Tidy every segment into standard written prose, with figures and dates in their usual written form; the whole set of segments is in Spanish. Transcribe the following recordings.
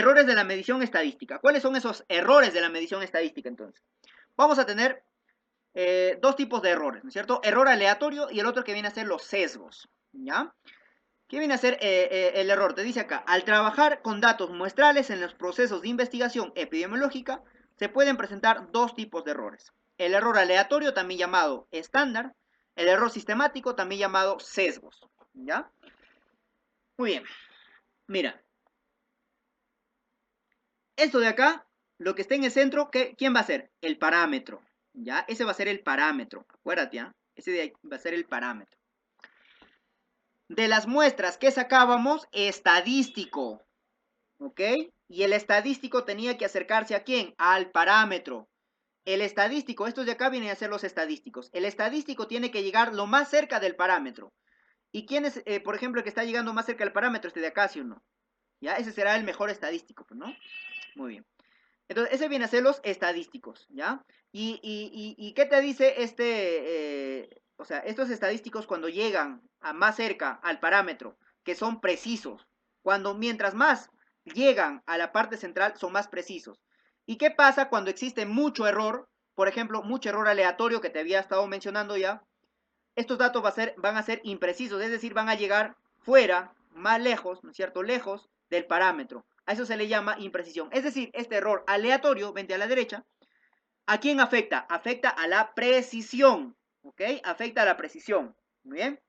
errores de la medición estadística. ¿Cuáles son esos errores de la medición estadística entonces? Vamos a tener dos tipos de errores, ¿no es cierto? Error aleatorio y el otro que viene a ser los sesgos, ¿ya? ¿Qué viene a ser el error? Te dice acá, al trabajar con datos muestrales en los procesos de investigación epidemiológica, se pueden presentar dos tipos de errores. El error aleatorio, también llamado estándar, el error sistemático, también llamado sesgos, ¿ya? Muy bien, mira, esto de acá, lo que está en el centro, ¿quién va a ser? El parámetro, ¿ya? Ese va a ser el parámetro, acuérdate, ¿ya? Ese de ahí va a ser el parámetro. De las muestras que sacábamos, estadístico, ¿ok? Y el estadístico tenía que acercarse ¿a quién? Al parámetro. El estadístico, estos de acá vienen a ser los estadísticos. El estadístico tiene que llegar lo más cerca del parámetro. ¿Y quién es, por ejemplo, el que está llegando más cerca del parámetro? Este de acá, ¿sí o no? ¿Ya? Ese será el mejor estadístico, ¿no? Muy bien. Entonces, ese viene a ser los estadísticos, ¿ya? ¿Y qué te dice o sea, estos estadísticos cuando llegan a más cerca al parámetro, que son precisos, cuando mientras más llegan a la parte central, son más precisos. ¿Y qué pasa cuando existe mucho error? Por ejemplo, mucho error aleatorio que te había estado mencionando ya. Estos datos van a ser imprecisos, es decir, van a llegar fuera, más lejos, ¿no es cierto? Lejos del parámetro. A eso se le llama imprecisión. Es decir, este error aleatorio, vente a la derecha, ¿a quién afecta? Afecta a la precisión, ¿ok? Afecta a la precisión, muy bien.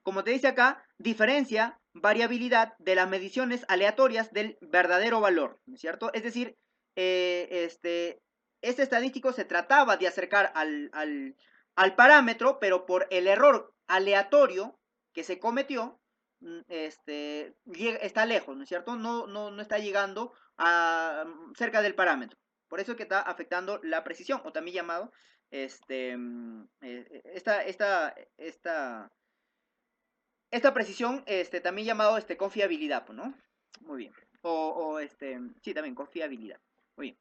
Como te dice acá, diferencia variabilidad de las mediciones aleatorias del verdadero valor, ¿no es cierto? Es decir, este estadístico se trataba de acercar al parámetro, pero por el error aleatorio que se cometió, está lejos, ¿no es cierto? No está llegando cerca del parámetro. Por eso que está afectando la precisión, o también llamado, esta precisión, también llamado confiabilidad, ¿no? Muy bien. Sí, también confiabilidad. Muy bien.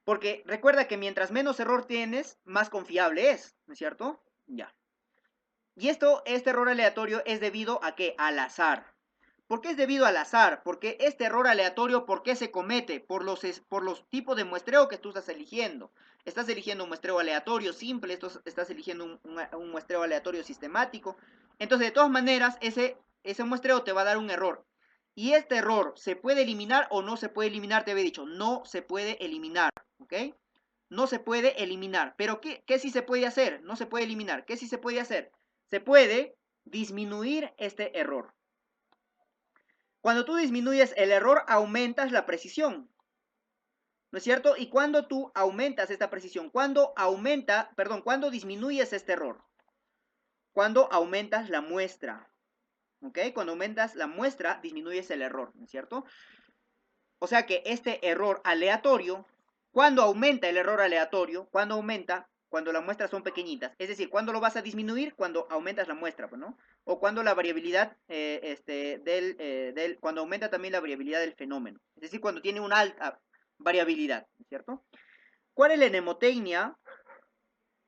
Porque recuerda que mientras menos error tienes, más confiable es, ¿no es cierto? Ya. Y este error aleatorio es debido a ¿qué? Al azar. ¿Por qué es debido al azar? Porque este error aleatorio, ¿por qué se comete? Por los tipos de muestreo que tú estás eligiendo. Estás eligiendo un muestreo aleatorio simple, estás eligiendo un muestreo aleatorio sistemático. Entonces, de todas maneras, ese muestreo te va a dar un error. Y este error, ¿se puede eliminar o no se puede eliminar? Te había dicho, no se puede eliminar, ¿ok? No se puede eliminar. Pero ¿qué sí se puede hacer? No se puede eliminar. ¿Qué sí se puede hacer? Se puede disminuir este error. Cuando tú disminuyes el error, aumentas la precisión, ¿no es cierto? Y cuando tú aumentas esta precisión, cuando disminuyes este error, cuando aumentas la muestra, ¿ok? Cuando aumentas la muestra, disminuyes el error, ¿no es cierto? O sea que este error aleatorio, cuando aumenta el error aleatorio, cuando aumenta, cuando las muestras son pequeñitas. Es decir, ¿cuándo lo vas a disminuir? Cuando aumentas la muestra, ¿no? O cuando la variabilidad, cuando aumenta también la variabilidad del fenómeno. Es decir, cuando tiene una alta variabilidad, ¿cierto? ¿Cuál es la mnemotecnia?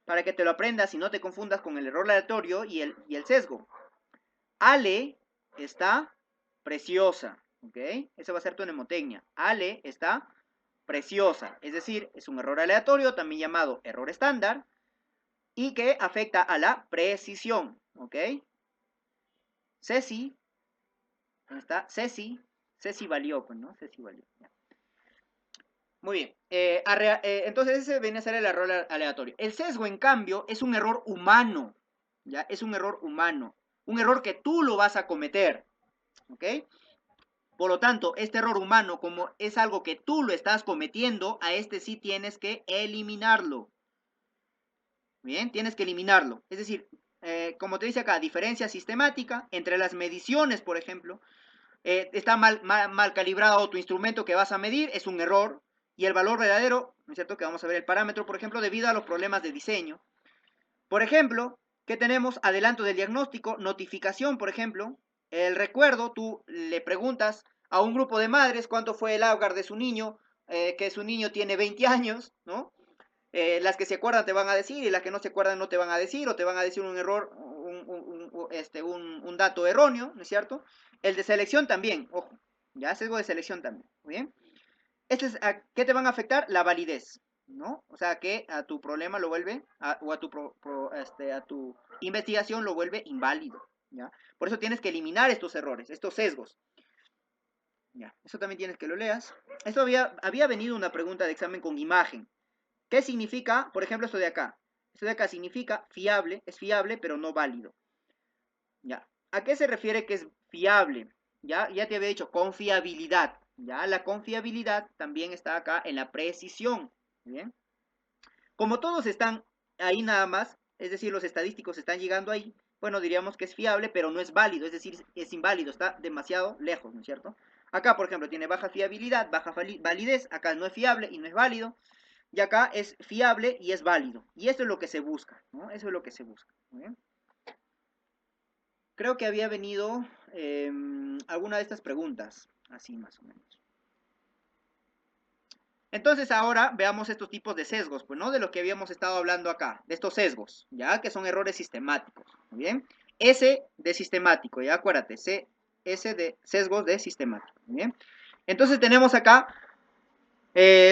Para que te lo aprendas y no te confundas con el error aleatorio y el sesgo. Ale está preciosa, ¿ok? Esa va a ser tu mnemotecnia. Ale está preciosa, es decir, es un error aleatorio, también llamado error estándar, y que afecta a la precisión, ¿ok? Ceci, ¿dónde está? Ceci valió, pues, ¿no? Ceci valió. Ya. Muy bien, entonces ese viene a ser el error aleatorio. El sesgo, en cambio, es un error humano, ¿ya? Es un error humano, un error que tú lo vas a cometer, ¿ok? Por lo tanto, este error humano, como es algo que tú lo estás cometiendo, a este sí tienes que eliminarlo. Bien, tienes que eliminarlo. Es decir, como te dice acá, diferencia sistemática entre las mediciones, por ejemplo. Está mal calibrado tu instrumento que vas a medir, es un error. Y el valor verdadero, ¿no es cierto? Que vamos a ver el parámetro, por ejemplo, debido a los problemas de diseño. Por ejemplo, ¿qué tenemos? Adelanto del diagnóstico, notificación, por ejemplo. El recuerdo, tú le preguntas a un grupo de madres cuánto fue el hogar de su niño, que su niño tiene 20 años, ¿no? Las que se acuerdan te van a decir y las que no se acuerdan no te van a decir o te van a decir un error, un dato erróneo, ¿no es cierto? El de selección también, ojo, ¿ya? Sesgo de selección también, ¿muy bien? ¿Qué te van a afectar? La validez, ¿no? O sea, que a tu problema lo vuelve, o a tu investigación lo vuelve inválido, ¿ya? Por eso tienes que eliminar estos errores, estos sesgos. Ya, eso también tienes que lo leas. Esto había venido una pregunta de examen con imagen. ¿Qué significa, por ejemplo, esto de acá? Esto de acá significa fiable, es fiable, pero no válido. Ya. ¿A qué se refiere que es fiable? Ya te había dicho, confiabilidad. Ya, la confiabilidad también está acá en la precisión. Bien. Como todos están ahí nada más, es decir, los estadísticos están llegando ahí, bueno, diríamos que es fiable, pero no es válido, es decir, es inválido, está demasiado lejos, ¿no es cierto? Acá, por ejemplo, tiene baja fiabilidad, baja validez, acá no es fiable y no es válido, y acá es fiable y es válido. Y esto es lo que se busca, ¿no? Eso es lo que se busca. ¿Bien? Creo que había venido alguna de estas preguntas, así más o menos. Entonces ahora veamos estos tipos de sesgos, pues, ¿no? De lo que habíamos estado hablando acá, de estos sesgos, ¿ya? Que son errores sistemáticos, ¿muy bien? S de sistemático, ¿ya? Acuérdate, S de sesgos de sistemático, ¿muy bien? Entonces tenemos acá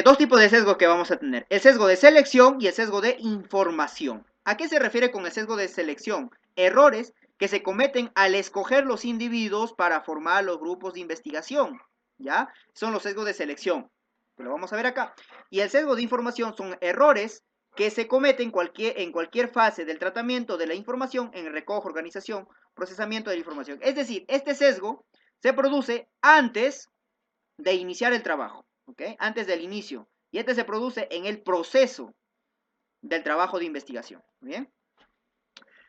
dos tipos de sesgos que vamos a tener. El sesgo de selección y el sesgo de información. ¿A qué se refiere con el sesgo de selección? Errores que se cometen al escoger los individuos para formar los grupos de investigación, ¿ya? Son los sesgos de selección. Lo vamos a ver acá. Y el sesgo de información son errores que se cometen en cualquier fase del tratamiento de la información en el recojo, organización, procesamiento de la información. Es decir, este sesgo se produce antes de iniciar el trabajo, ¿ok? Antes del inicio. Y este se produce en el proceso del trabajo de investigación, ¿bien?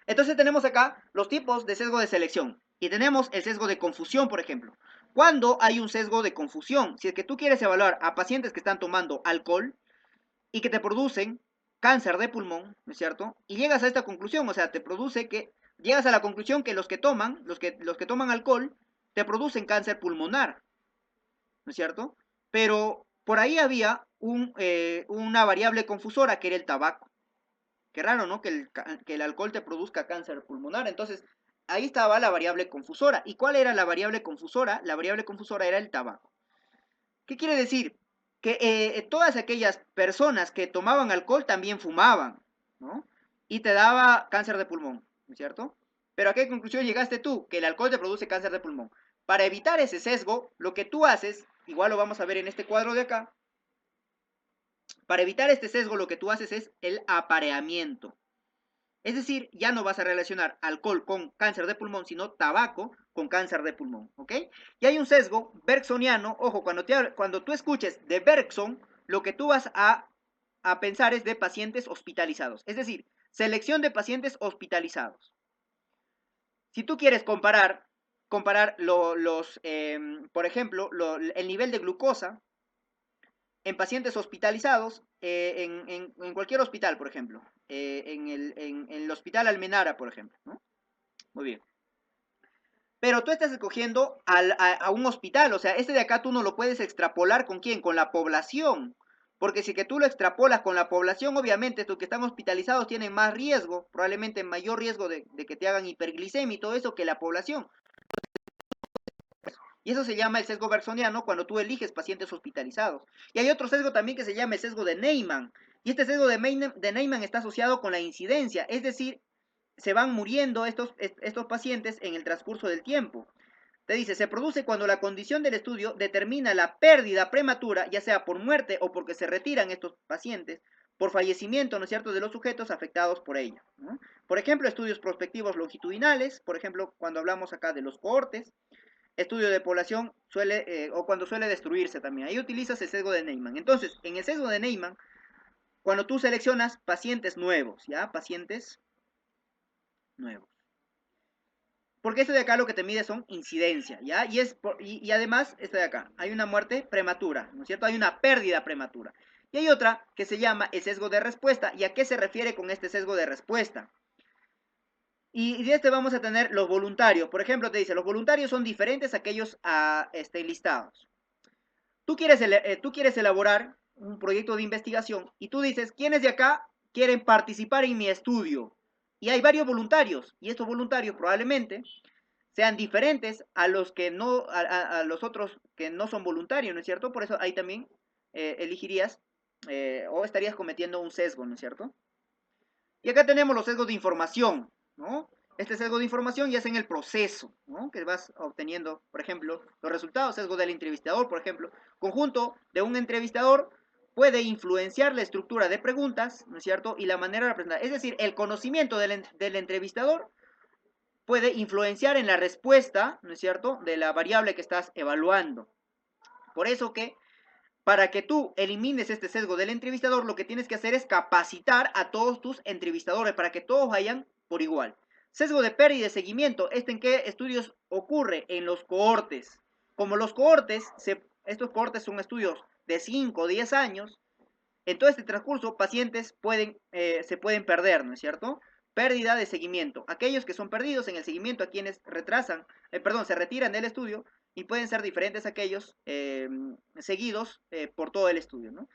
Entonces tenemos acá los tipos de sesgo de selección. Y tenemos el sesgo de confusión, por ejemplo. Cuando hay un sesgo de confusión, si es que tú quieres evaluar a pacientes que están tomando alcohol y que te producen cáncer de pulmón, ¿no es cierto? Y llegas a esta conclusión, o sea, llegas a la conclusión que los que toman alcohol te producen cáncer pulmonar, ¿no es cierto? Pero por ahí había una variable confusora que era el tabaco. Qué raro, ¿no? Que el alcohol te produzca cáncer pulmonar. Entonces, ahí estaba la variable confusora. ¿Y cuál era la variable confusora? La variable confusora era el tabaco. ¿Qué quiere decir? Que todas aquellas personas que tomaban alcohol también fumaban, ¿no? Y te daba cáncer de pulmón, ¿no es cierto? Pero ¿a qué conclusión llegaste tú? Que el alcohol te produce cáncer de pulmón. Para evitar ese sesgo, lo que tú haces, igual lo vamos a ver en este cuadro de acá, para evitar este sesgo lo que tú haces es el apareamiento. Es decir, ya no vas a relacionar alcohol con cáncer de pulmón, sino tabaco con cáncer de pulmón, ¿ok? Y hay un sesgo bergsoniano, ojo, cuando tú escuches de Bergson, lo que tú vas a pensar es de pacientes hospitalizados, es decir, selección de pacientes hospitalizados. Si tú quieres comparar por ejemplo, el nivel de glucosa en pacientes hospitalizados, en cualquier hospital, por ejemplo, en el hospital Almenara, por ejemplo, ¿no? Muy bien. Pero tú estás escogiendo a un hospital, o sea, este de acá tú no lo puedes extrapolar ¿con quién? Con la población. Porque si que tú lo extrapolas con la población, obviamente estos que están hospitalizados tienen más riesgo, probablemente mayor riesgo de que te hagan hiperglicemia y todo eso que la población. Y eso se llama el sesgo bergsoniano cuando tú eliges pacientes hospitalizados. Y hay otro sesgo también que se llama el sesgo de Neyman. Y este sesgo de Neyman está asociado con la incidencia, es decir, se van muriendo estos pacientes en el transcurso del tiempo. Te dice, se produce cuando la condición del estudio determina la pérdida prematura, ya sea por muerte o porque se retiran estos pacientes, por fallecimiento, ¿no es cierto?, de los sujetos afectados por ello, ¿no? Por ejemplo, estudios prospectivos longitudinales, por ejemplo, cuando hablamos acá de los cohortes, estudio de población o cuando suele destruirse también. Ahí utilizas el sesgo de Neyman. Entonces, en el sesgo de Neyman, cuando tú seleccionas pacientes nuevos, ¿ya? Pacientes nuevos. Porque esto de acá lo que te mide son incidencia, ¿ya? Y además, esto de acá, hay una muerte prematura, ¿no es cierto? Hay una pérdida prematura. Y hay otra que se llama el sesgo de respuesta. ¿Y a qué se refiere con este sesgo de respuesta? Y de este vamos a tener los voluntarios. Por ejemplo, te dice, los voluntarios son diferentes a aquellos listados. Tú quieres elaborar un proyecto de investigación y tú dices, ¿quiénes de acá quieren participar en mi estudio? Y hay varios voluntarios, y estos voluntarios probablemente sean diferentes a los que no, a los otros que no son voluntarios, ¿no es cierto? Por eso ahí también elegirías o estarías cometiendo un sesgo, ¿no es cierto? Y acá tenemos los sesgos de información, ¿no? Este sesgo de información ya es en el proceso, ¿no? Que vas obteniendo, por ejemplo, los resultados, sesgo del entrevistador, por ejemplo, conjunto de un entrevistador puede influenciar la estructura de preguntas, ¿no es cierto? Y la manera de presentar. Es decir, el conocimiento del entrevistador puede influenciar en la respuesta, ¿no es cierto?, de la variable que estás evaluando. Por eso que para que tú elimines este sesgo del entrevistador, lo que tienes que hacer es capacitar a todos tus entrevistadores para que todos vayan por igual. Sesgo de pérdida y de seguimiento. ¿Este en qué estudios ocurre? En los cohortes. Como los cohortes, estos cohortes son estudios de 5 o 10 años, en todo este transcurso, pacientes se pueden perder, ¿no es cierto? Pérdida de seguimiento. Aquellos que son perdidos en el seguimiento a quienes se retiran del estudio y pueden ser diferentes a aquellos seguidos por todo el estudio, ¿no?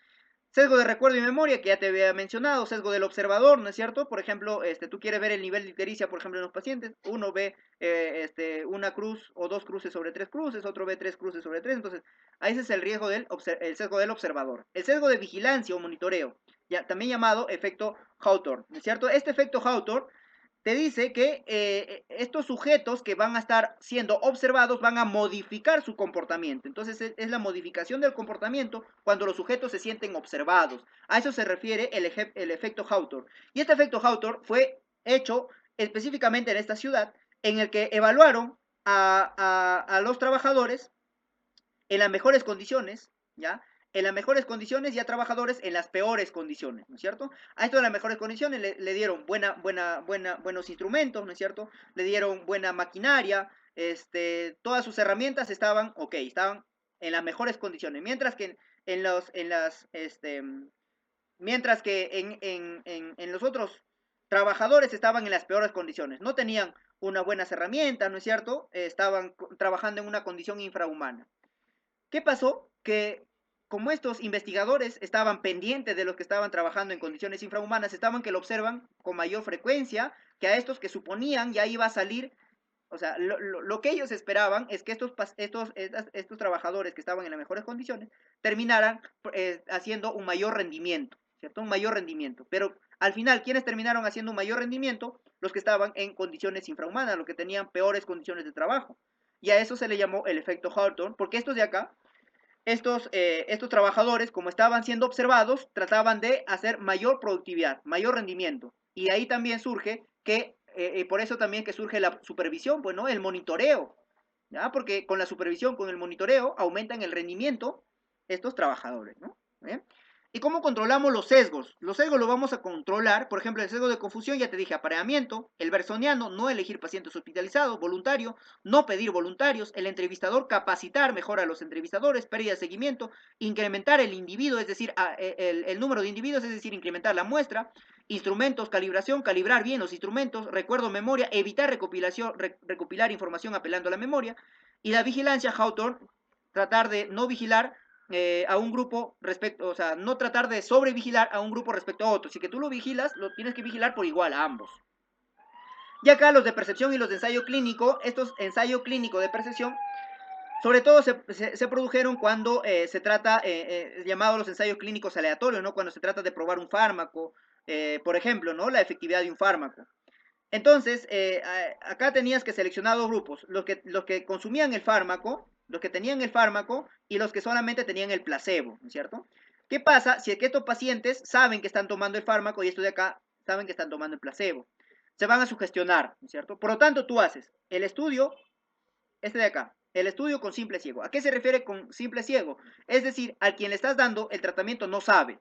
Sesgo de recuerdo y memoria, que ya te había mencionado, sesgo del observador, ¿no es cierto? Por ejemplo, tú quieres ver el nivel de ictericia, por ejemplo, en los pacientes, uno ve una cruz o dos cruces sobre tres cruces, otro ve tres cruces sobre tres, entonces, ahí ese es el riesgo el sesgo del observador. El sesgo de vigilancia o monitoreo, ya, también llamado efecto Hawthorne, ¿no es cierto? Este efecto Hawthorne te dice que estos sujetos que van a estar siendo observados van a modificar su comportamiento. Entonces es la modificación del comportamiento cuando los sujetos se sienten observados. A eso se refiere el efecto Hawthorne. Y este efecto Hawthorne fue hecho específicamente en esta ciudad, en el que evaluaron a los trabajadores en las mejores condiciones, ¿ya? En las mejores condiciones y a trabajadores en las peores condiciones, ¿no es cierto? A esto de las mejores condiciones le dieron buenos instrumentos, ¿no es cierto? Le dieron buena maquinaria, todas sus herramientas estaban, ok, estaban en las mejores condiciones, mientras que en los otros trabajadores estaban en las peores condiciones, no tenían unas buenas herramientas, ¿no es cierto? Estaban trabajando en una condición infrahumana. ¿Qué pasó? Que como estos investigadores estaban pendientes de los que estaban trabajando en condiciones infrahumanas, estaban que lo observan con mayor frecuencia que a estos que suponían ya iba a salir, o sea, lo que ellos esperaban es que estos trabajadores que estaban en las mejores condiciones terminaran haciendo un mayor rendimiento, ¿cierto? Un mayor rendimiento. Pero al final, ¿quiénes terminaron haciendo un mayor rendimiento? Los que estaban en condiciones infrahumanas, los que tenían peores condiciones de trabajo. Y a eso se le llamó el efecto Hawthorne, porque estos de acá estos trabajadores, como estaban siendo observados, trataban de hacer mayor productividad, mayor rendimiento. Y de ahí también surge que, por eso también que surge la supervisión, pues, ¿no? El monitoreo, ¿ya? Porque con la supervisión, con el monitoreo, aumentan el rendimiento estos trabajadores, ¿no? ¿Eh? ¿Y cómo controlamos los sesgos? Los sesgos los vamos a controlar, por ejemplo, el sesgo de confusión, ya te dije, apareamiento, el bersoniano, no elegir pacientes hospitalizados, voluntario, no pedir voluntarios, el entrevistador, capacitar mejor a los entrevistadores, pérdida de seguimiento, incrementar el individuo, es decir, el número de individuos, es decir, incrementar la muestra, instrumentos, calibración, calibrar bien los instrumentos, recuerdo, memoria, evitar recopilar información apelando a la memoria, y la vigilancia, Hawthorne, tratar de no vigilar a un grupo respecto, o sea, no tratar de sobrevigilar a un grupo respecto a otro. Si que tú lo vigilas, lo tienes que vigilar por igual a ambos. Y acá los de percepción y los de ensayo clínico, estos ensayo clínico de percepción, sobre todo se produjeron cuando se trata, llamados los ensayos clínicos aleatorios, ¿no? Cuando se trata de probar un fármaco, por ejemplo, ¿no? La efectividad de un fármaco. Entonces, acá tenías que seleccionar dos grupos, los que consumían el fármaco, los que tenían el fármaco y los que solamente tenían el placebo, ¿no es cierto? ¿Qué pasa si es que estos pacientes saben que están tomando el fármaco y estos de acá saben que están tomando el placebo? Se van a sugestionar, ¿no es cierto? Por lo tanto, tú haces el estudio, este de acá, el estudio con simple ciego. ¿A qué se refiere con simple ciego? Es decir, al quien le estás dando el tratamiento no sabe,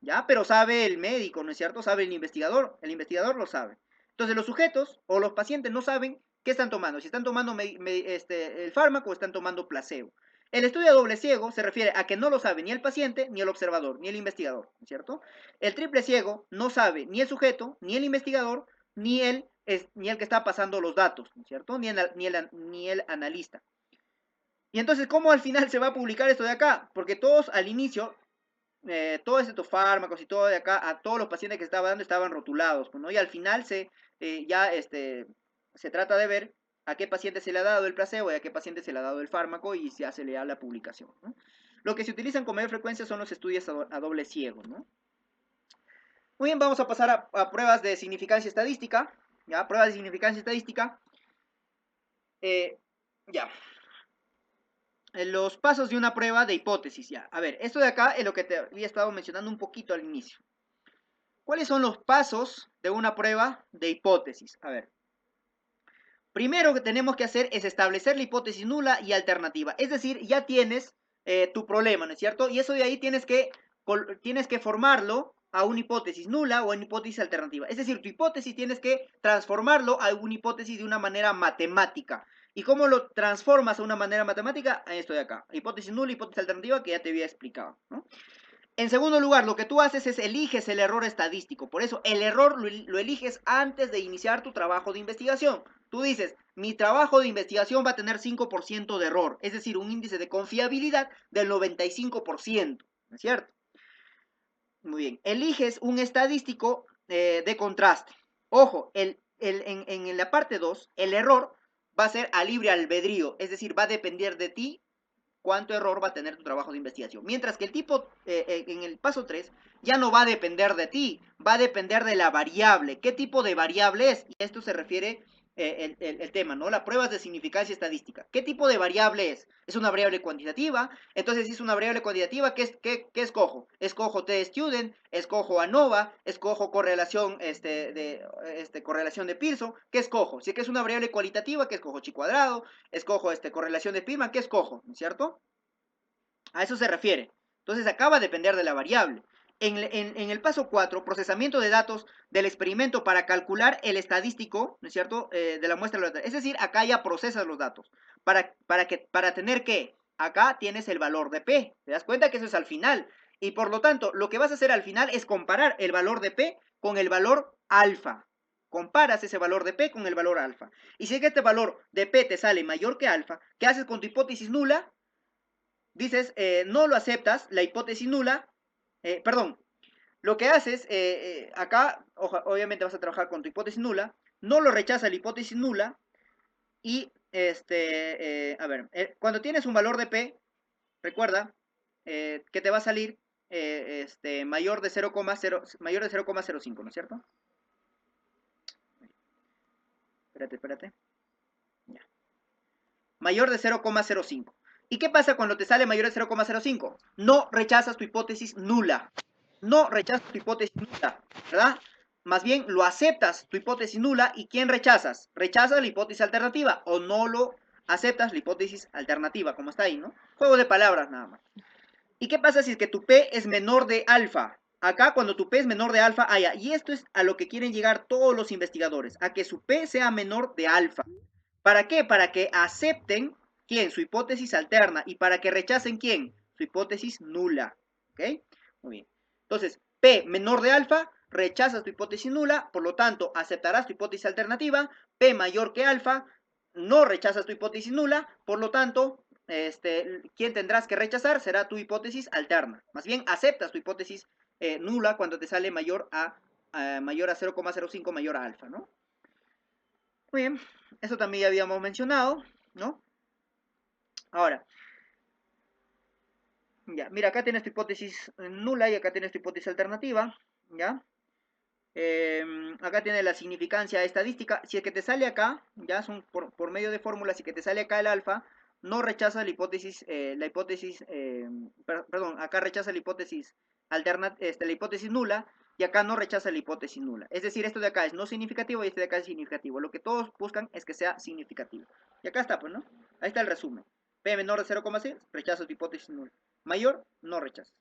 ¿ya? Pero sabe el médico, ¿no es cierto? Sabe el investigador lo sabe. Entonces los sujetos o los pacientes no saben qué están tomando, si están tomando el fármaco o están tomando placebo. El estudio a doble ciego se refiere a que no lo sabe ni el paciente, ni el observador, ni el investigador, ¿no es cierto? El triple ciego no sabe ni el sujeto, ni el investigador, ni el que está pasando los datos, ¿no es cierto? Ni el analista. Y entonces, ¿cómo al final se va a publicar esto de acá? Porque todos al inicio todos estos fármacos y todo de acá, a todos los pacientes que estaba dando estaban rotulados, pues, ¿no? Y al final ya se trata de ver a qué paciente se le ha dado el placebo y a qué paciente se le ha dado el fármaco y ya se le da la publicación, ¿no? Lo que se utilizan con mayor frecuencia son los estudios a doble ciego, ¿no? Muy bien, vamos a pasar a pruebas de significancia estadística. ¿Ya? Pruebas de significancia estadística. Ya. Los pasos de una prueba de hipótesis. Ya. A ver, esto de acá es lo que te había estado mencionando un poquito al inicio. ¿Cuáles son los pasos de una prueba de hipótesis? A ver. Primero que tenemos que hacer es establecer la hipótesis nula y alternativa. Es decir, ya tienes tu problema, ¿no es cierto? Y eso de ahí tienes que formarlo a una hipótesis nula o a una hipótesis alternativa. Es decir, tu hipótesis tienes que transformarlo a una hipótesis de una manera matemática. ¿Y cómo lo transformas a una manera matemática? Esto de acá. Hipótesis nula, hipótesis alternativa, que ya te había explicado, ¿no? En segundo lugar, lo que tú haces es eliges el error estadístico. Por eso, el error lo eliges antes de iniciar tu trabajo de investigación. Tú dices, mi trabajo de investigación va a tener 5% de error, es decir, un índice de confiabilidad del 95%, ¿no es cierto? Muy bien, eliges un estadístico de contraste. Ojo, en la parte 2, el error va a ser a libre albedrío, es decir, va a depender de ti cuánto error va a tener tu trabajo de investigación. Mientras que el tipo, en el paso 3, ya no va a depender de ti, va a depender de la variable. ¿Qué tipo de variable es? Y a esto se refiere el tema, ¿no? La prueba de significancia estadística. ¿Qué tipo de variable es? ¿Es una variable cuantitativa? Entonces, si es una variable cuantitativa, ¿qué escojo? Escojo t-student, escojo ANOVA, escojo correlación, correlación de Pearson. ¿Qué escojo? Si es que es una variable cualitativa, ¿qué escojo? Chi cuadrado, escojo correlación de Spearman, ¿qué escojo? ¿No es cierto? A eso se refiere. Entonces, acá va a depender de la variable. En el paso 4, procesamiento de datos del experimento para calcular el estadístico, ¿no es cierto?, de la muestra. Es decir, acá ya procesas los datos. Para tener que, acá tienes el valor de P. ¿Te das cuenta que eso es al final? Y por lo tanto, lo que vas a hacer al final es comparar el valor de P con el valor alfa. Comparas ese valor de P con el valor alfa. Y si es que este valor de P te sale mayor que alfa, ¿qué haces con tu hipótesis nula? Dices, no lo aceptas, la hipótesis nula, perdón, lo que haces, acá, obviamente vas a trabajar con tu hipótesis nula, no lo rechaza la hipótesis nula, y, a ver, cuando tienes un valor de P, recuerda que te va a salir mayor de 0,05, ¿no es cierto? Espérate. Ya. Mayor de 0,05. ¿Y qué pasa cuando te sale mayor de 0,05? No rechazas tu hipótesis nula. No rechazas tu hipótesis nula, ¿verdad? Más bien lo aceptas tu hipótesis nula. ¿Y quién rechazas? Rechazas la hipótesis alternativa o no lo aceptas la hipótesis alternativa, como está ahí, ¿no? Juego de palabras nada más. ¿Y qué pasa si es que tu P es menor de alfa? Acá cuando tu P es menor de alfa, y esto es a lo que quieren llegar todos los investigadores, a que su P sea menor de alfa. ¿Para qué? Para que acepten, ¿quién? Su hipótesis alterna. ¿Y para que rechacen quién? Su hipótesis nula. ¿Ok? Muy bien. Entonces, P menor de alfa, rechazas tu hipótesis nula, por lo tanto, aceptarás tu hipótesis alternativa. P mayor que alfa, no rechazas tu hipótesis nula, por lo tanto, quien tendrás que rechazar será tu hipótesis alterna. Más bien, aceptas tu hipótesis nula cuando te sale mayor a 0,05 mayor a alfa, ¿no? Muy bien, eso también ya habíamos mencionado, ¿no? Ahora, ya, mira, acá tienes tu hipótesis nula y acá tienes tu hipótesis alternativa, ¿ya? Acá tienes la significancia estadística. Si es que te sale acá, ya son por medio de fórmulas, si que te sale acá el alfa, no rechaza la hipótesis, perdón, acá rechaza la hipótesis la hipótesis nula, y acá no rechaza la hipótesis nula. Es decir, esto de acá es no significativo y este de acá es significativo. Lo que todos buscan es que sea significativo. Y acá está, pues, ¿no? Ahí está el resumen. P menor de 0,6, rechaza tu hipótesis nula. Mayor, no rechaza.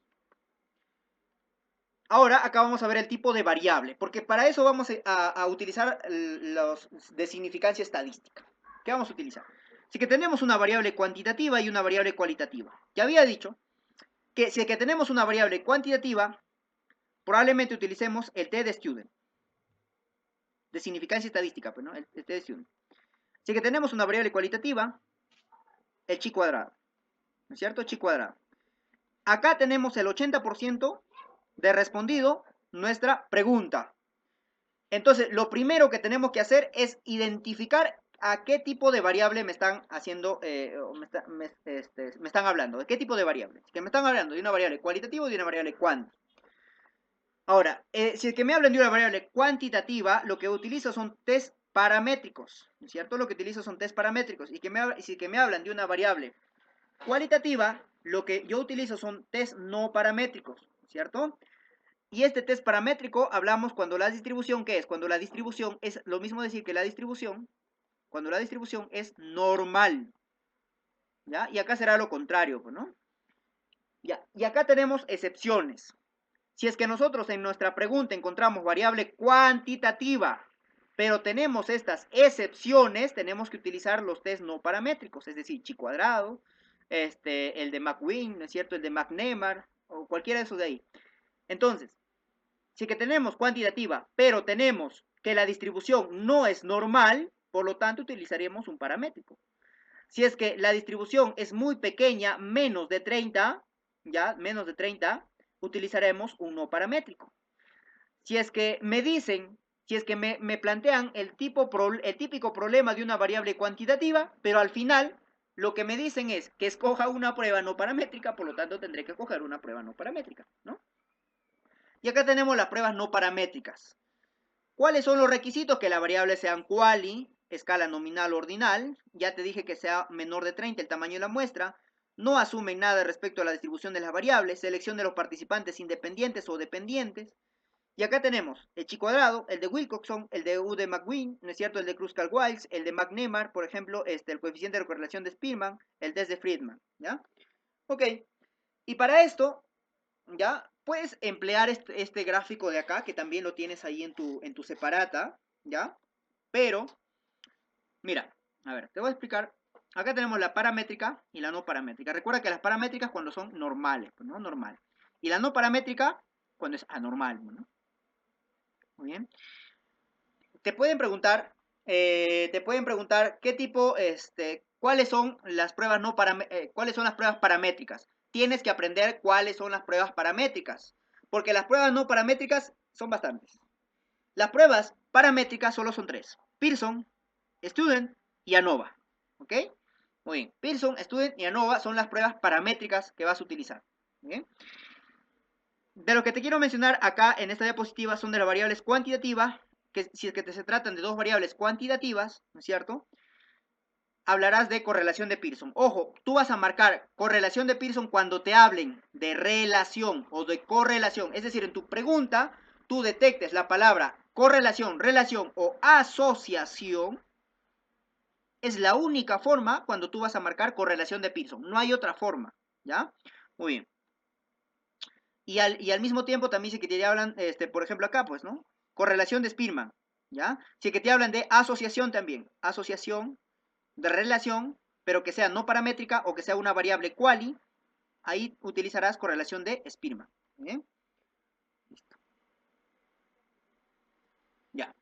Ahora acá vamos a ver el tipo de variable, porque para eso vamos a utilizar los de significancia estadística. ¿Qué vamos a utilizar? Así que tenemos una variable cuantitativa y una variable cualitativa. Ya había dicho que si es que tenemos una variable cuantitativa, probablemente utilicemos el t de student, de significancia estadística, pues, ¿no? El t de student. Si es que tenemos una variable cualitativa, el chi cuadrado, ¿no es cierto? Chi cuadrado. Acá tenemos el 80% de respondido nuestra pregunta. Entonces, lo primero que tenemos que hacer es identificar a qué tipo de variable me están haciendo, me están hablando. ¿De qué tipo de variable? Que me están hablando de una variable cualitativa o de una variable cuant. Ahora, si es que me hablan de una variable cuantitativa, lo que utilizo son test paramétricos, ¿no es cierto? Lo que utilizo son test paramétricos. Y si que me hablan de una variable cualitativa, lo que yo utilizo son test no paramétricos, ¿cierto? Y este test paramétrico hablamos cuando la distribución, ¿qué es? Cuando la distribución es lo mismo decir que la distribución, cuando la distribución es normal, ¿ya? Y acá será lo contrario, ¿no? ¿Ya? Y acá tenemos excepciones. Si es que nosotros en nuestra pregunta encontramos variable cuantitativa, pero tenemos estas excepciones, tenemos que utilizar los test no paramétricos, es decir, chi cuadrado, el de McWin, ¿no es cierto? El de McNemar, o cualquiera de esos de ahí. Entonces, si que tenemos cuantitativa, pero tenemos que la distribución no es normal, por lo tanto utilizaremos un paramétrico. Si es que la distribución es muy pequeña, menos de 30, ya, menos de 30, utilizaremos un no paramétrico. Si es que me dicen, si es que me plantean el típico problema de una variable cuantitativa, pero al final lo que me dicen es que escoja una prueba no paramétrica, por lo tanto tendré que escoger una prueba no paramétrica, ¿no? Y acá tenemos las pruebas no paramétricas. ¿Cuáles son los requisitos? Que la variable sean quali, escala nominal o ordinal. Ya te dije que sea menor de 30 el tamaño de la muestra. No asumen nada respecto a la distribución de las variables. Selección de los participantes independientes o dependientes. Y acá tenemos el chi cuadrado, el de Wilcoxon, el de U de McWin, ¿no es cierto? El de Kruskal-Waltz, el de McNemar, por ejemplo, el coeficiente de correlación de Spearman, el test de Friedman, ¿ya? Ok. Y para esto, ¿ya? Puedes emplear este gráfico de acá, que también lo tienes ahí en tu separata, ¿ya? Pero, mira, a ver, te voy a explicar. Acá tenemos la paramétrica y la no paramétrica. Recuerda que las paramétricas cuando son normales, ¿no? Normal. Y la no paramétrica cuando es anormal, ¿no? Muy bien. Te pueden preguntar, qué tipo, cuáles son las pruebas cuáles son las pruebas paramétricas. Tienes que aprender cuáles son las pruebas paramétricas, porque las pruebas no paramétricas son bastantes. Las pruebas paramétricas solo son tres: Pearson, Student y ANOVA. ¿Ok? Muy bien. Pearson, Student y ANOVA son las pruebas paramétricas que vas a utilizar. ¿Bien? De lo que te quiero mencionar acá en esta diapositiva son de las variables cuantitativas, que si es que se tratan de dos variables cuantitativas, ¿no es cierto? Hablarás de correlación de Pearson. Ojo, tú vas a marcar correlación de Pearson cuando te hablen de relación o de correlación. Es decir, en tu pregunta, tú detectes la palabra correlación, relación o asociación. Es la única forma cuando tú vas a marcar correlación de Pearson. No hay otra forma, ¿ya? Muy bien. Y al mismo tiempo también si que te hablan, por ejemplo acá, pues, ¿no? Correlación de Spearman, ¿ya? Si que te hablan de asociación también, asociación de relación, pero que sea no paramétrica o que sea una variable quali, ahí utilizarás correlación de Spearman, ¿bien? Listo. Ya.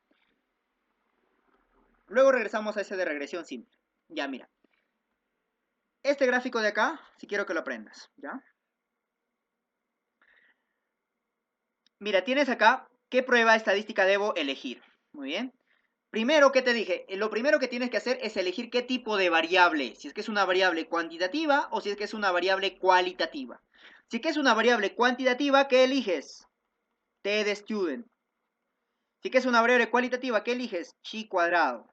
Luego regresamos a ese de regresión simple. Ya, mira. Este gráfico de acá, si quiero que lo aprendas, ¿ya? Mira, tienes acá, ¿qué prueba estadística debo elegir? Muy bien. Primero, ¿qué te dije? Lo primero que tienes que hacer es elegir qué tipo de variable. Si es que es una variable cuantitativa o si es que es una variable cualitativa. Si es que es una variable cuantitativa, ¿qué eliges? T de student. Si es que es una variable cualitativa, ¿qué eliges? Chi cuadrado.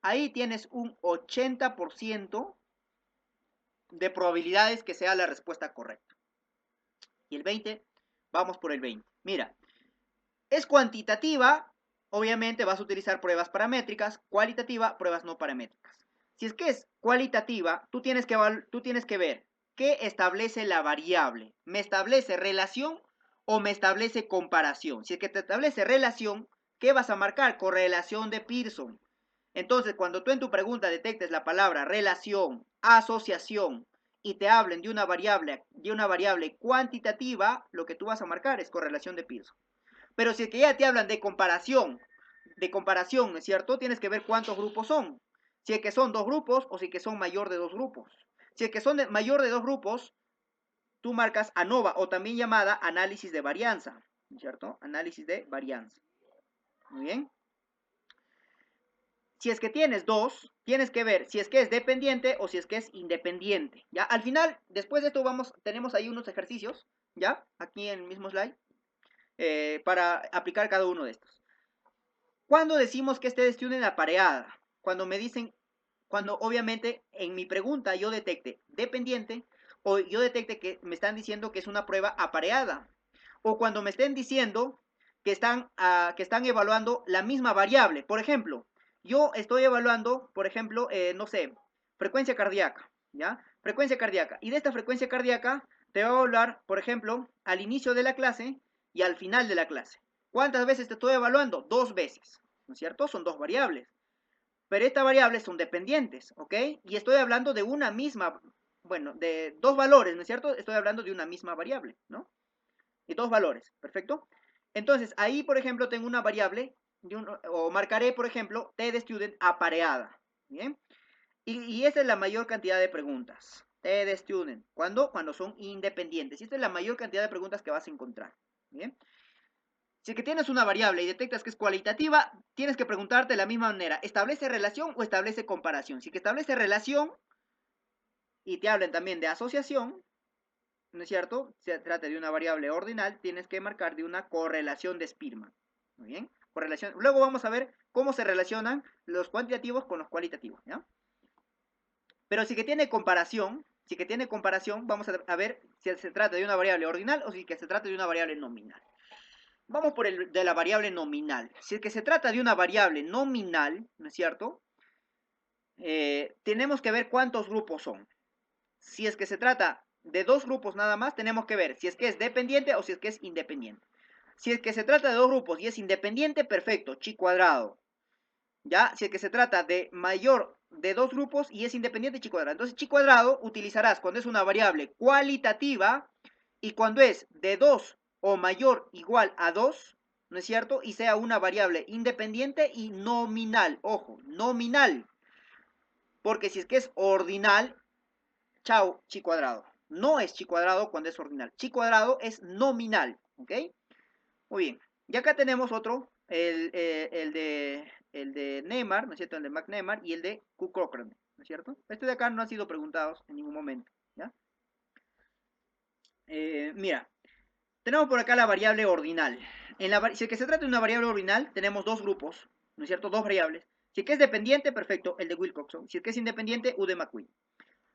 Ahí tienes un 80% de probabilidades que sea la respuesta correcta. Y el 20, vamos por el 20. Mira, es cuantitativa, obviamente vas a utilizar pruebas paramétricas, cualitativa, pruebas no paramétricas. Si es que es cualitativa, tú tienes que ver qué establece la variable. ¿Me establece relación o me establece comparación? Si es que te establece relación, ¿qué vas a marcar? Correlación de Pearson. Entonces, cuando tú en tu pregunta detectes la palabra relación, asociación y te hablen de una variable cuantitativa, lo que tú vas a marcar es correlación de Pearson. Pero si es que ya te hablan de comparación, ¿no es cierto? Tienes que ver cuántos grupos son. Si es que son dos grupos o si es que son mayor de dos grupos. Si es que son mayor de dos grupos, tú marcas ANOVA o también llamada análisis de varianza, ¿no es cierto? Análisis de varianza. Muy bien. si es que tienes dos, tienes que ver si es que es dependiente o si es que es independiente, ¿ya? Al final, después de esto tenemos ahí unos ejercicios, ¿ya? Aquí en el mismo slide, para aplicar cada uno de estos. ¿Cuándo decimos que este estudio en la pareada? Cuando me dicen, cuando obviamente en mi pregunta yo detecte dependiente o yo detecte que me están diciendo que es una prueba apareada. O cuando me estén diciendo que están evaluando la misma variable. Por ejemplo, yo estoy evaluando, por ejemplo, no sé, frecuencia cardíaca, ¿ya? Frecuencia cardíaca. Y de esta frecuencia cardíaca te voy a hablar, por ejemplo, al inicio de la clase y al final de la clase. ¿Cuántas veces te estoy evaluando? 2 veces, ¿no es cierto? Son 2 variables. Pero estas variables son dependientes, ¿ok? Y estoy hablando de una misma, bueno, de 2 valores, ¿no es cierto? Estoy hablando de una misma variable, ¿no? Y 2 valores, ¿perfecto? Entonces, ahí, por ejemplo, tengo una variable, o marcaré, por ejemplo, t de student apareada, ¿bien? Y esa es la mayor cantidad de preguntas, t de student, ¿cuándo? Cuando son independientes. Y esta es la mayor cantidad de preguntas que vas a encontrar, ¿bien? Si es que tienes una variable y detectas que es cualitativa, tienes que preguntarte de la misma manera, ¿establece relación o establece comparación? Si que establece relación y te hablan también de asociación, ¿no es cierto? Se trata de una variable ordinal, tienes que marcar de una correlación de Spearman. Muy bien, correlación. Luego vamos a ver cómo se relacionan los cuantitativos con los cualitativos, ¿ya? Pero si que tiene comparación, vamos a ver si se trata de una variable ordinal o si que se trata de una variable nominal. Vamos por el de la variable nominal. Si es que se trata de una variable nominal, ¿no es cierto? Tenemos que ver cuántos grupos son. Si es que se trata de 2 grupos nada más, tenemos que ver si es que es dependiente o si es que es independiente. Si es que se trata de 2 grupos y es independiente, perfecto, chi cuadrado. ¿Ya? Si es que se trata de mayor de 2 grupos y es independiente, chi cuadrado. Entonces, chi cuadrado utilizarás cuando es una variable cualitativa y cuando es de 2 o mayor igual a 2, ¿no es cierto? Y sea una variable independiente y nominal. Ojo, nominal. Porque si es que es ordinal, chao, chi cuadrado. No es chi cuadrado cuando es ordinal. Chi cuadrado es nominal, ¿ok? Muy bien. Y acá tenemos otro, el de Neymar, ¿no es cierto? El de McNeymar y el de Q. Cochrane, ¿no es cierto? Este de acá no ha sido preguntados en ningún momento, ¿ya? Mira, tenemos por acá la variable ordinal. Si es que se trata de una variable ordinal, tenemos 2 grupos, ¿no es cierto? 2 variables. Si es que es dependiente, perfecto, el de Wilcoxon. Si es que es independiente, U de McQueen.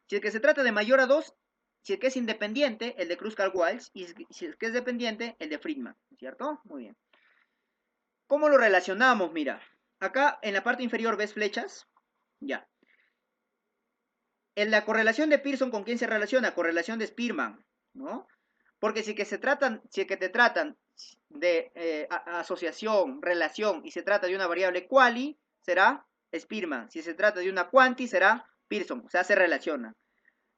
Si es que se trata de mayor a 2, si es que es independiente, el de Kruskal-Waltz. Y si es que es dependiente, el de Friedman, ¿cierto? Muy bien. ¿Cómo lo relacionamos? Mira, acá en la parte inferior ves flechas. Ya. En la correlación de Pearson, ¿con quién se relaciona? Correlación de Spearman, ¿no? Porque si es que te tratan de asociación, relación, y se trata de una variable quali, será Spearman. Si se trata de una quanti, será Pearson. O sea, se relacionan.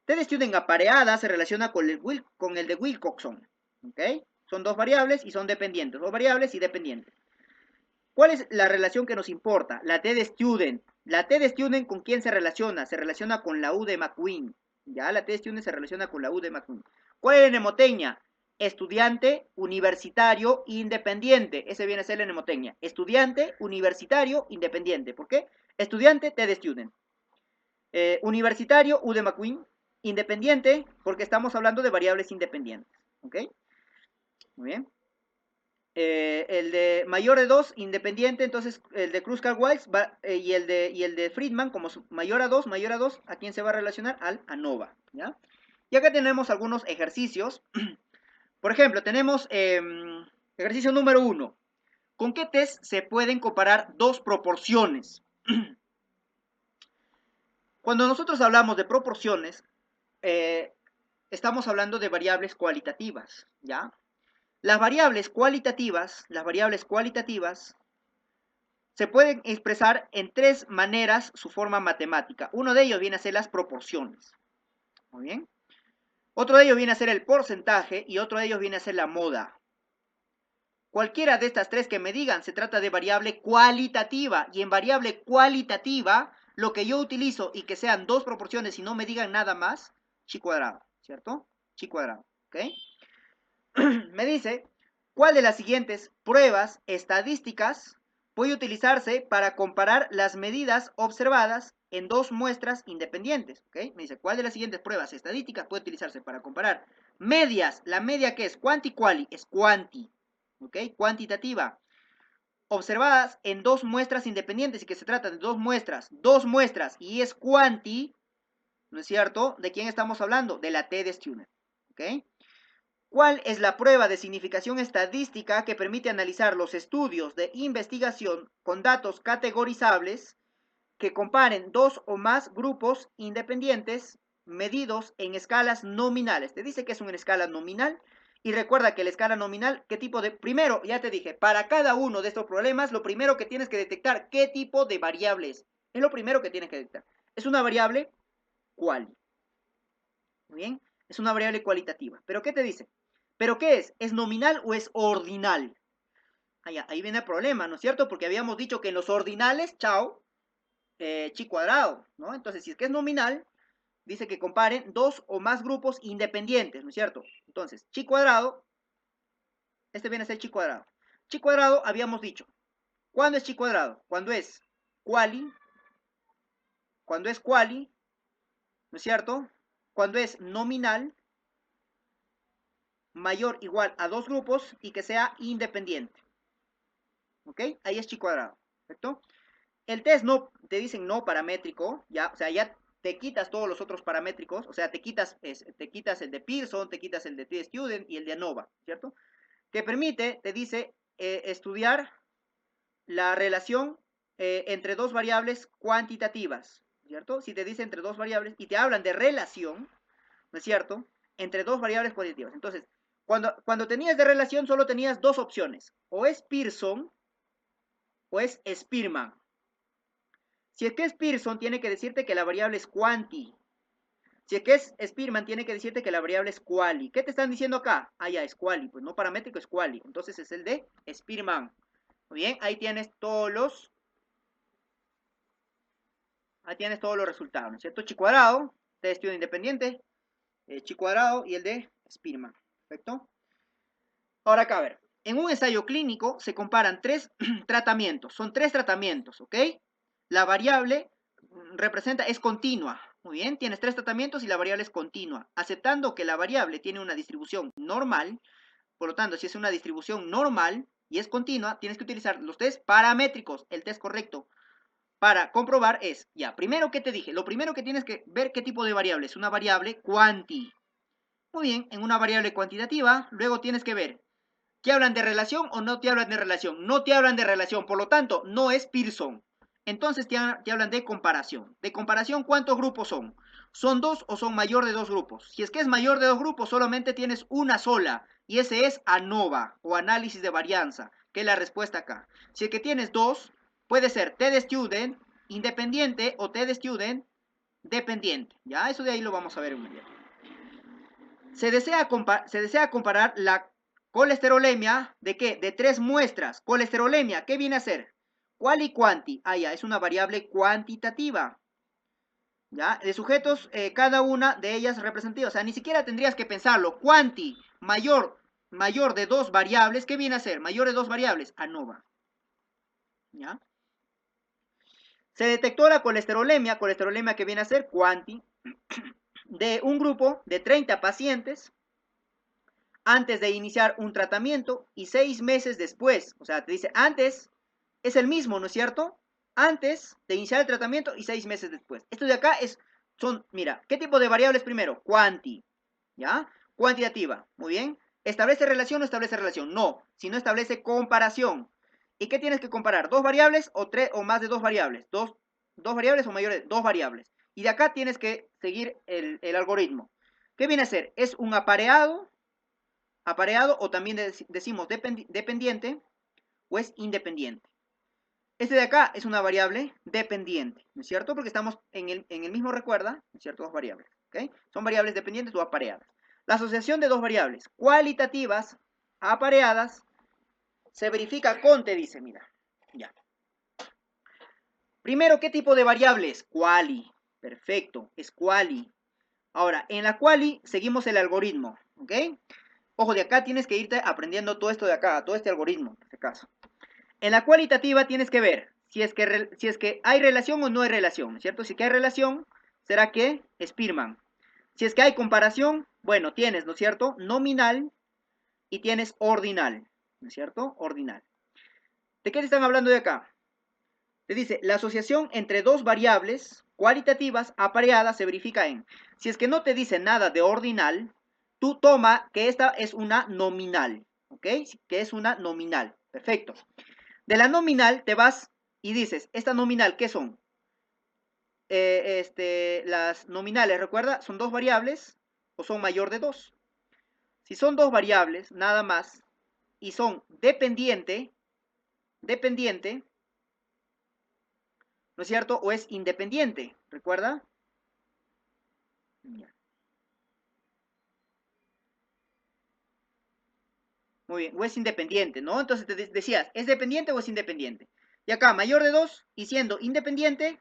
T-Student apareada se relaciona con el de Wilcoxon. ¿Ok? Son 2 variables y son dependientes. 2 variables y dependientes. ¿Cuál es la relación que nos importa? La T de Student. La T de Student, ¿con quién se relaciona? Se relaciona con la U de McQueen. Ya, la T de Student se relaciona con la U de McQueen. ¿Cuál es la mnemotecnia? Estudiante, universitario, independiente. Ese viene a ser la mnemotecnia. Estudiante, universitario, independiente. ¿Por qué? Estudiante, T de Student. Universitario, U de McQueen. Independiente, porque estamos hablando de variables independientes. ¿Ok? Muy bien. El de mayor de 2, independiente, entonces el de Kruskal-Waltz y el de Friedman, como mayor a 2, ¿a quién se va a relacionar? Al ANOVA, ¿ya? Y acá tenemos algunos ejercicios. Por ejemplo, tenemos ejercicio número 1. ¿Con qué test se pueden comparar 2 proporciones? Cuando nosotros hablamos de proporciones, estamos hablando de variables cualitativas, ¿ya? Las variables cualitativas se pueden expresar en 3 maneras su forma matemática. Uno de ellos viene a ser las proporciones. Muy bien. Otro de ellos viene a ser el porcentaje y otro de ellos viene a ser la moda. Cualquiera de estas 3 que me digan se trata de variable cualitativa. Y en variable cualitativa, lo que yo utilizo y que sean 2 proporciones y no me digan nada más, chi cuadrado, ¿cierto? Chi cuadrado, ¿ok? Me dice, ¿cuál de las siguientes pruebas estadísticas puede utilizarse para comparar las medidas observadas en dos muestras independientes. ¿Okay? Me dice, ¿cuál de las siguientes pruebas estadísticas puede utilizarse para comparar medias? La media, ¿qué es? Quanti-quali, es quanti. ¿Ok? Cuantitativa. Observadas en dos muestras independientes y que se trata de dos muestras y es quanti, ¿no es cierto? ¿De quién estamos hablando? De la t de student. ¿Ok? ¿Cuál es la prueba de significación estadística que permite analizar los estudios de investigación con datos categorizables que comparen dos o más grupos independientes medidos en escalas nominales? Te dice que es una escala nominal y recuerda que la escala nominal, ¿qué tipo de...? Primero, ya te dije, para cada uno de estos problemas, lo primero que tienes que detectar, ¿qué tipo de variables? Es lo primero que tienes que detectar. Es una variable cual. Muy bien, es una variable cualitativa. ¿Pero qué te dice? ¿Pero qué es? ¿Es nominal o es ordinal? Ahí viene el problema, ¿no es cierto? Porque habíamos dicho que en los ordinales, chao, chi cuadrado, ¿no? Entonces, si es que es nominal, dice que comparen dos o más grupos independientes, ¿no es cierto? Entonces, chi cuadrado, este viene a ser chi cuadrado. Chi cuadrado, habíamos dicho, ¿cuándo es chi cuadrado? Cuando es quali, ¿no es cierto? Cuando es nominal, mayor o igual a dos grupos y que sea independiente. ¿Ok? Ahí es chi cuadrado, ¿perfecto? El test no, te dicen no paramétrico, ya, o sea, ya te quitas todos los otros paramétricos, o sea, te quitas el de Pearson, te quitas el de T-Student y el de ANOVA, ¿cierto? Que permite, te dice, estudiar la relación entre dos variables cuantitativas, ¿cierto? Si te dice entre dos variables y te hablan de relación, ¿no es cierto? Entre dos variables cuantitativas. Entonces, cuando tenías de relación solo tenías dos opciones, o es Pearson o es Spearman. Si es que es Pearson, tiene que decirte que la variable es quanti. Si es que es Spearman, tiene que decirte que la variable es quali. ¿Qué te están diciendo acá? Ah, ya, es quali. Pues no paramétrico, es quali. Entonces es el de Spearman. Muy bien, ahí tienes todos los resultados, ¿no es cierto? Chi cuadrado, de estudio independiente, chi cuadrado y el de Spearman. Perfecto. Ahora acá, a ver. En un ensayo clínico se comparan tres tratamientos. Son tres tratamientos, ¿ok? La variable es continua. Muy bien, tienes tres tratamientos y la variable es continua. Aceptando que la variable tiene una distribución normal, por lo tanto, si es una distribución normal y es continua, tienes que utilizar los test paramétricos. El test correcto para comprobar es, ya, primero, ¿qué te dije? Lo primero que tienes que ver qué tipo de variable es. Una variable quanti. Muy bien, en una variable cuantitativa, luego tienes que ver, ¿te hablan de relación o no te hablan de relación? No te hablan de relación, por lo tanto, no es Pearson. Entonces te hablan de comparación. De comparación, ¿cuántos grupos son? ¿Son dos o son mayor de dos grupos? Si es que es mayor de dos grupos, solamente tienes una sola. Y ese es ANOVA, o análisis de varianza, que es la respuesta acá. Si es que tienes dos, puede ser T de student independiente o T de student dependiente. Ya, eso de ahí lo vamos a ver un día. Se desea comparar la colesterolemia ¿de qué? De tres muestras. Colesterolemia, ¿qué viene a ser? ¿Cuál y cuanti? Ah, ya, es una variable cuantitativa. ¿Ya? De sujetos, cada una de ellas representativa. O sea, ni siquiera tendrías que pensarlo. Cuanti, mayor de dos variables, ¿qué viene a ser? Mayor de dos variables, ANOVA. ¿Ya? Se detectó la colesterolemia que viene a ser cuanti, de un grupo de 30 pacientes antes de iniciar un tratamiento y 6 meses después. O sea, te dice antes, es el mismo, ¿no es cierto? Antes de iniciar el tratamiento y 6 meses después. Esto de acá mira, ¿qué tipo de variables primero? Quanti, ¿ya? Cuantitativa, muy bien. ¿Establece relación o no establece relación? No, sino establece comparación. ¿Y qué tienes que comparar? ¿Dos variables o tres o más de dos variables? ¿Dos variables o mayores? Dos variables. Y de acá tienes que seguir el algoritmo. ¿Qué viene a ser? Es un apareado o también decimos dependiente o es independiente. Este de acá es una variable dependiente, ¿no es cierto? Porque estamos en el mismo, recuerda, ¿no es cierto? Dos variables, ¿ok? Son variables dependientes o apareadas. La asociación de dos variables cualitativas apareadas se verifica con, te dice, mira, ya. Primero, ¿qué tipo de variables? Quali, perfecto, es quali. Ahora, en la quali seguimos el algoritmo, ¿ok? Ojo, de acá tienes que irte aprendiendo todo esto de acá, todo este algoritmo, en este caso. En la cualitativa tienes que ver si es que hay relación o no hay relación, ¿cierto? Si que hay relación, será que Spearman. Si es que hay comparación, bueno, tienes, ¿no es cierto? Nominal y tienes ordinal, ¿no es cierto? Ordinal. ¿De qué te están hablando de acá? Te dice, la asociación entre dos variables cualitativas apareadas se verifica en. Si es que no te dice nada de ordinal, tú toma que esta es una nominal, ¿ok? Que es una nominal, perfecto. De la nominal te vas y dices, ¿esta nominal qué son? Las nominales, recuerda, son dos variables o son mayor de dos. Si son dos variables, nada más, y son dependiente, ¿no es cierto? O es independiente, ¿recuerda? Muy bien, o es independiente, ¿no? Entonces te decías, ¿es dependiente o es independiente? Y acá, mayor de 2 y siendo independiente,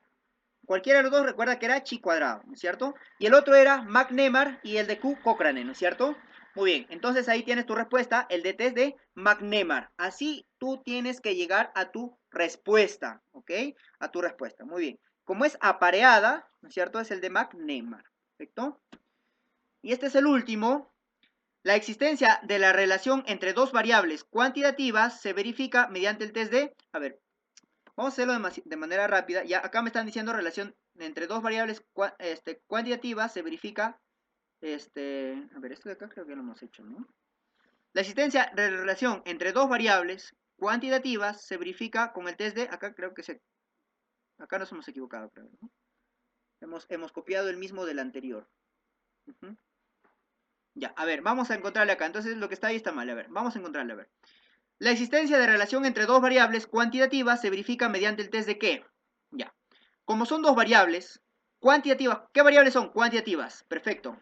cualquiera de los dos recuerda que era chi cuadrado, ¿no es cierto? Y el otro era McNemar y el de Q Cochrane, ¿no es cierto? Muy bien, entonces ahí tienes tu respuesta, el de test de McNemar. Así tú tienes que llegar a tu respuesta, ¿ok? A tu respuesta, muy bien. Como es apareada, ¿no es cierto? Es el de McNemar, ¿perfecto? Y este es el último. La existencia de la relación entre dos variables cuantitativas se verifica mediante el test de, a ver, vamos a hacerlo de manera rápida. Ya acá me están diciendo relación entre dos variables cuantitativas se verifica, a ver, esto de acá creo que lo hemos hecho, ¿no? La existencia de la relación entre dos variables cuantitativas se verifica con el test de, acá creo que acá nos hemos equivocado, creo, ¿no? Hemos copiado el mismo del anterior. Ya, a ver, vamos a encontrarle acá. Entonces lo que está ahí está mal. A ver, vamos a encontrarle, a ver. La existencia de relación entre dos variables cuantitativas se verifica mediante el test de ¿qué? Ya. Como son dos variables cuantitativas, ¿qué variables son? Cuantitativas. Perfecto.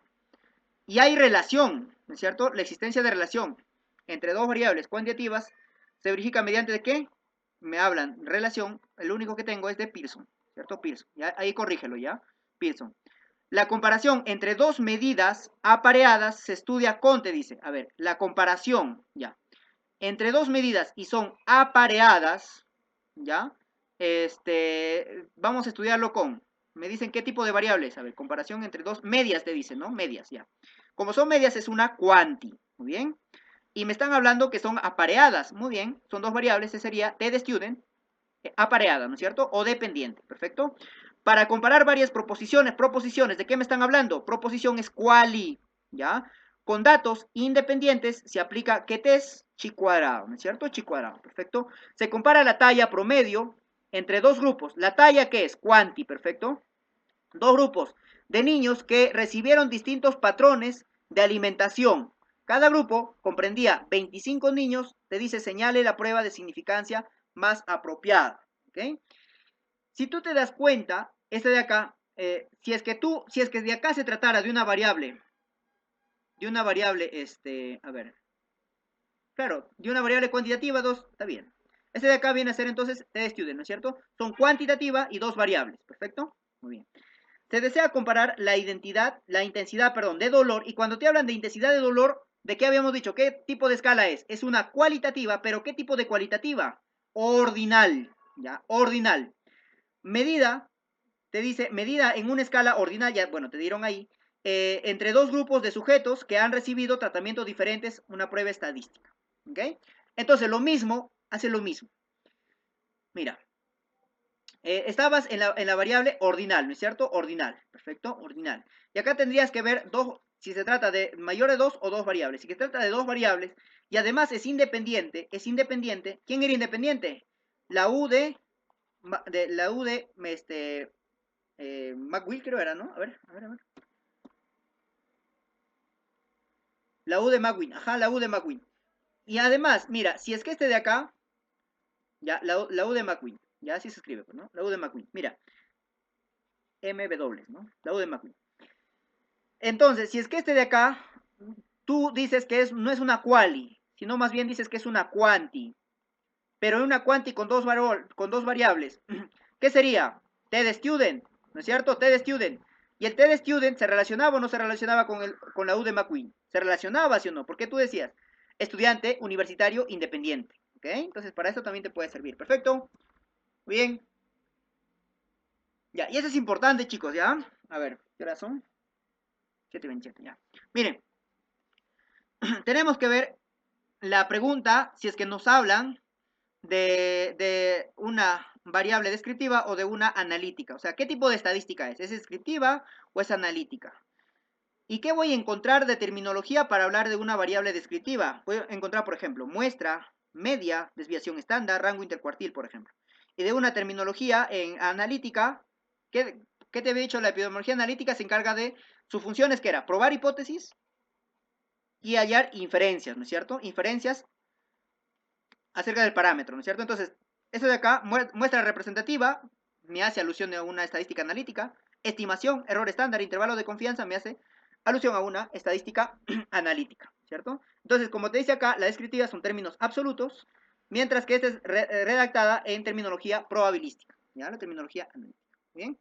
Y hay relación, ¿no es cierto? La existencia de relación entre dos variables cuantitativas se verifica mediante ¿de qué? Me hablan relación, el único que tengo es de Pearson, ¿cierto? Pearson. ¿Ya? Ahí corrígelo, ¿ya? Pearson. La comparación entre dos medidas apareadas se estudia con, te dice. A ver, la comparación, ya. Entre dos medidas y son apareadas, ya. Vamos a estudiarlo con. Me dicen qué tipo de variables. A ver, comparación entre dos medias, te dicen, ¿no? Medias, ya. Como son medias, es una cuanti. Muy bien. Y me están hablando que son apareadas. Muy bien. Son dos variables. Ese sería T de student, apareada, ¿no es cierto? O dependiente. Perfecto. Para comparar varias proposiciones, ¿de qué me están hablando? Proposición es quali, ¿ya? Con datos independientes se aplica ¿qué test? Chi cuadrado, ¿no es cierto? Chi cuadrado, perfecto. Se compara la talla promedio entre dos grupos. La talla, ¿qué es? Cuanti, perfecto. Dos grupos de niños que recibieron distintos patrones de alimentación. Cada grupo comprendía 25 niños, te dice señale la prueba de significancia más apropiada, ¿ok? Si tú te das cuenta, este de acá, si es que de acá se tratara de una variable, a ver, claro, de una variable cuantitativa, dos, está bien. Este de acá viene a ser entonces T-student, ¿no es cierto? Son cuantitativa y dos variables, ¿perfecto? Muy bien. Se desea comparar la intensidad, perdón, de dolor, y cuando te hablan de intensidad de dolor, ¿de qué habíamos dicho? ¿Qué tipo de escala es? Es una cualitativa, pero ¿qué tipo de cualitativa? Ordinal, ¿ya? Ordinal. Medida, te dice, medida en una escala ordinal, ya, bueno, te dieron ahí, entre dos grupos de sujetos que han recibido tratamientos diferentes, una prueba estadística, ¿ok? Entonces, lo mismo, hace lo mismo. Mira, estabas en la variable ordinal, ¿no es cierto? Ordinal, perfecto, ordinal. Y acá tendrías que ver si se trata de mayor de dos o dos variables. Si se trata de dos variables y además es independiente, ¿quién era independiente? La U de McWill creo era, ¿no? A ver. La U de McWill, ajá, la U de McWill. Y además, mira, si es que este de acá, ya, la U de McWill, ya así se escribe, pues, ¿no? La U de McWill, mira, MW, ¿no? La U de McWill. Entonces, si es que este de acá, tú dices que no es una quali, sino más bien dices que es una quanti, pero en una quanti con dos variables, ¿qué sería? T de student, ¿no es cierto? T de student. Y el T de student se relacionaba o no se relacionaba con la U de McQueen. Se relacionaba, ¿sí o no? Porque tú decías, estudiante universitario independiente. ¿Ok? Entonces, para eso también te puede servir. Perfecto. Muy bien. Ya, y eso es importante, chicos, ¿ya? A ver, ¿qué horas son? 7:27, ya. Miren, tenemos que ver la pregunta si es que nos hablan de una variable descriptiva o de una analítica. O sea, ¿qué tipo de estadística es? ¿Es descriptiva o es analítica? ¿Y qué voy a encontrar de terminología para hablar de una variable descriptiva? Voy a encontrar, por ejemplo, muestra, media, desviación estándar, rango intercuartil, por ejemplo. Y de una terminología en analítica, ¿qué te había dicho? La epidemiología analítica se encarga de, su función es que era probar hipótesis y hallar inferencias, ¿no es cierto? Inferencias acerca del parámetro, ¿no es cierto? Entonces, esto de acá, muestra representativa, me hace alusión a una estadística analítica, estimación, error estándar, intervalo de confianza, me hace alusión a una estadística analítica, ¿cierto? Entonces, como te dice acá, la descriptiva son términos absolutos, mientras que esta es redactada en terminología probabilística, ¿ya? La terminología analítica, ¿bien?